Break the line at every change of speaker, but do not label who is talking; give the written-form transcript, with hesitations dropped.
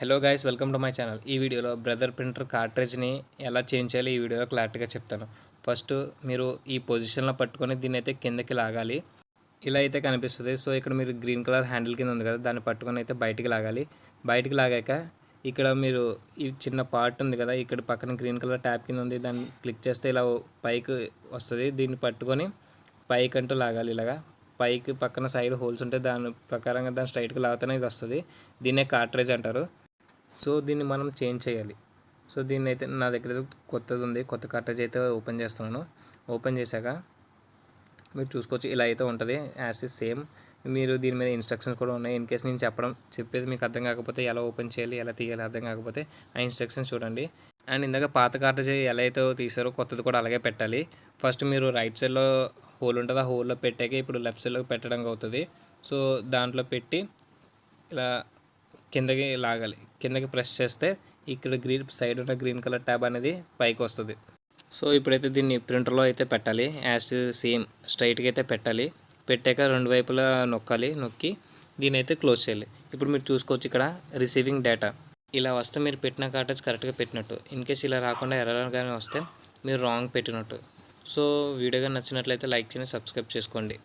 Hello guys, welcome to my channel. ఈ వీడియోలో brother printer కార్ట్రేజ్ని ఎలా చేంజ్ చేయాలి ఈ వీడియోలో క్లారిటీగా చెప్తాను. ఫస్ట్ మీరు ఈ పొజిషన్లో పట్టుకొని దీన్ని అయితే కిందకి లాగాలి. ఇలా అయితే కనిపిస్తుంది. సో ఇక్కడ మీరు గ్రీన్ కలర్ హ్యాండిల్ కింద ఉంది కదా, దాన్ని పట్టుకొని అయితే బయటికి లాగాలి. బయటికి లాగాక ఇక్కడ మీరు ఈ చిన్న పార్ట్ ఉంది కదా, ఇక్కడ పక్కన గ్రీన్ కలర్ ట్యాప్ కింద ఉంది, దాన్ని క్లిక్ చేస్తే ఇలా పైకి వస్తుంది. దీన్ని పట్టుకొని పైకి అంటూ లాగాలి. ఇలాగా పైకి పక్కన సైడ్ హోల్స్ ఉంటే దాని ప్రకారంగా దాన్ని స్ట్రైట్గా లాగితేనే ఇది వస్తుంది. దీన్నే కార్ట్రేజ్ అంటారు. సో దీన్ని మనం చేంజ్ చేయాలి. సో దీన్ని అయితే నా దగ్గర కొత్తది ఉంది, కొత్త కార్ట్రేజ్ అయితే ఓపెన్ చేస్తున్నాను. ఓపెన్ చేశాక మీరు చూసుకోవచ్చు, ఇలా అయితే ఉంటుంది యాజ్ ఇస్ సేమ్. మీరు దీని మీద ఇన్స్ట్రక్షన్స్ కూడా ఉన్నాయి. ఇన్ కేస్ నేను చెప్పేది మీకు అర్థం కాకపోతే, ఎలా ఓపెన్ చేయాలి ఎలా తీయాలి అర్థం కాకపోతే ఆ ఇన్స్ట్రక్షన్స్ చూడండి. అండ్ ఇందాక పాత కార్ట్రేజ్ ఎలా అయితే తీసారో కొత్తది కూడా అలాగే పెట్టాలి. ఫస్ట్ మీరు రైట్ సైడ్లో హోల్ ఉంటుంది, ఆ హోల్లో పెట్టాక ఇప్పుడు లెఫ్ట్ సైడ్లో పెట్టడం అవుతుంది. సో దాంట్లో పెట్టి ఇలా కిందకి లాగాలి. కిందకి ప్రెస్ చేస్తే ఇక్కడ గ్రీన్ సైడ్ ఉన్న గ్రీన్ కలర్ ట్యాబ్ అనేది పైకి వస్తుంది. సో ఇప్పుడైతే దీన్ని ప్రింటర్లో అయితే పెట్టాలి. యాజ్ సేమ్ స్ట్రైట్గా అయితే పెట్టాలి. పెట్టాక రెండు వైపులా నొక్కి దీన్ని అయితే క్లోజ్ చేయాలి. ఇప్పుడు మీరు చూసుకోవచ్చు ఇక్కడ రిసీవింగ్ డేటా ఇలా వస్తే మీరు పెట్టిన కార్ట్రేజ్ కరెక్ట్గా పెట్టినట్టు. ఇన్ కేస్ ఇలా రాకుండా ఎర్రర్ కానీ వస్తే మీరు రాంగ్ పెట్టినట్టు. సో వీడియో కానీ నచ్చినట్లయితే లైక్ చేయండి, సబ్స్క్రైబ్ చేసుకోండి.